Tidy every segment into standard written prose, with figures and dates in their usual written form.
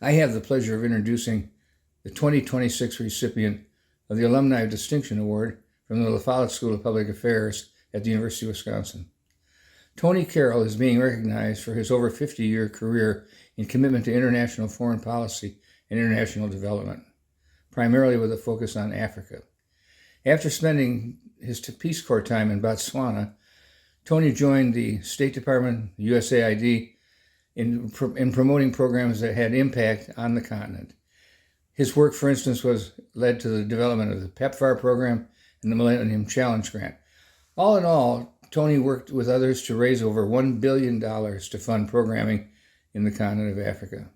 I have the pleasure of introducing the 2026 recipient of the Alumni of Distinction Award from the Follette School of Public Affairs at the University of Wisconsin. Tony Carroll is being recognized for his over 50-year career in commitment to international foreign policy and international development, primarily with a focus on Africa. After spending his Peace Corps time in Botswana, Tony joined the State Department, USAID, in promoting programs that had impact on the continent. His work, for instance, led to the development of the PEPFAR program and the Millennium Challenge Grant. All in all, Tony worked with others to raise over $1 billion to fund programming in the continent of Africa.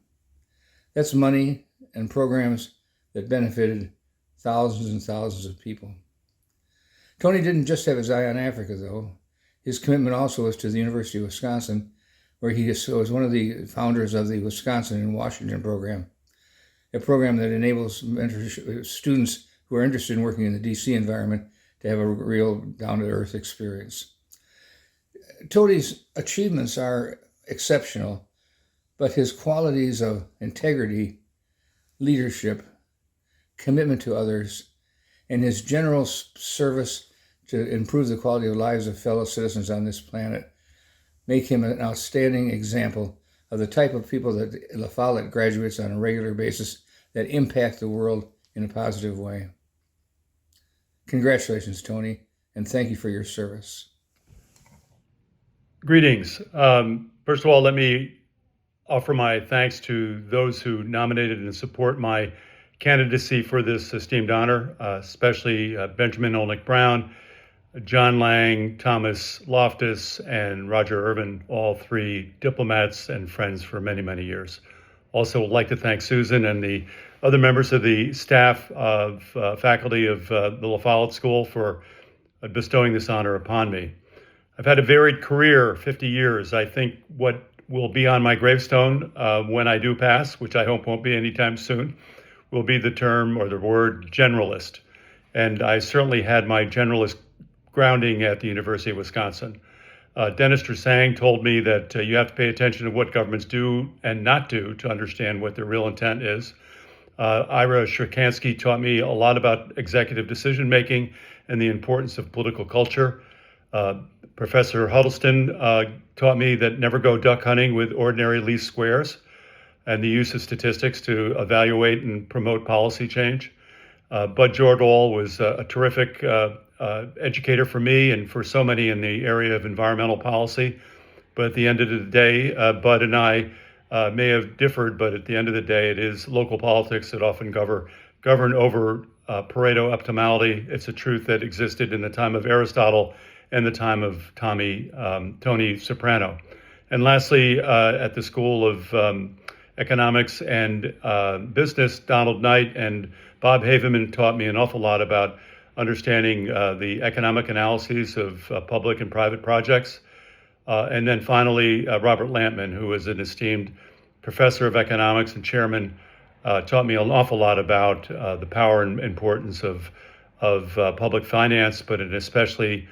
That's money and programs that benefited thousands and thousands of people. Tony didn't just have his eye on Africa, though. His commitment also was to the University of Wisconsin, where he was one of the founders of the Wisconsin in Washington program, a program that enables students who are interested in working in the DC environment to have a real down-to-earth experience. Tony's achievements are exceptional, but his qualities of integrity, leadership, commitment to others, and his general service to improve the quality of lives of fellow citizens on this planet make him an outstanding example of the type of people that La Follette graduates on a regular basis that impact the world in a positive way. Congratulations, Tony, and thank you for your service. Greetings. First of all, let me offer my thanks to those who nominated and support my candidacy for this esteemed honor, especially Benjamin Olnick Brown, John Lang, Thomas Loftus, and Roger Irvin, all three diplomats and friends for many, many years. Also would like to thank Susan and the other members of the staff of faculty of the La Follette School for bestowing this honor upon me. I've had a varied career, 50 years. I think what will be on my gravestone when I do pass, which I hope won't be anytime soon, will be the term or the word generalist. And I certainly had my generalist grounding at the University of Wisconsin. Dennis Trusang told me that you have to pay attention to what governments do and not do to understand what their real intent is. Ira Shrikansky taught me a lot about executive decision-making and the importance of political culture. Professor Huddleston taught me that never go duck hunting with ordinary least squares and the use of statistics to evaluate and promote policy change. Bud Jordahl was a terrific educator for me and for so many in the area of environmental policy. But at the end of the day, Bud and I may have differed, but at the end of the day, it is local politics that often govern over Pareto optimality. It's a truth that existed in the time of Aristotle and the time of Tony Soprano. And lastly, at the School of Economics and Business, Donald Knight and Bob Haveman taught me an awful lot about understanding the economic analyses of public and private projects. And then finally, Robert Lampman, who is an esteemed professor of economics and chairman, taught me an awful lot about the power and importance of public finance, but it especially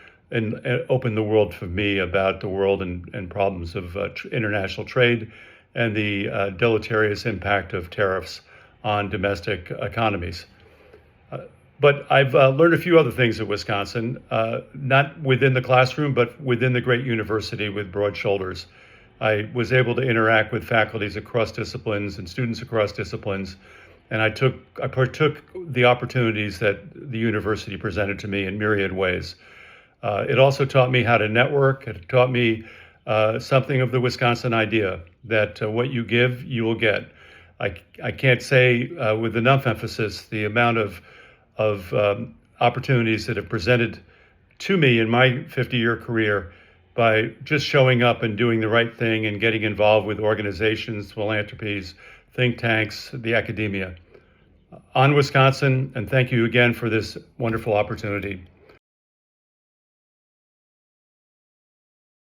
opened the world for me about the world and problems of international trade and the deleterious impact of tariffs on domestic economies. But I've learned a few other things at Wisconsin, not within the classroom, but within the great university with broad shoulders. I was able to interact with faculties across disciplines and students across disciplines, and I partook the opportunities that the university presented to me in myriad ways. It also taught me how to network. It taught me something of the Wisconsin idea that what you give, you will get. I can't say with enough emphasis the amount of opportunities that have presented to me in my 50-year career by just showing up and doing the right thing and getting involved with organizations, philanthropies, think tanks, the academia. On Wisconsin, and thank you again for this wonderful opportunity.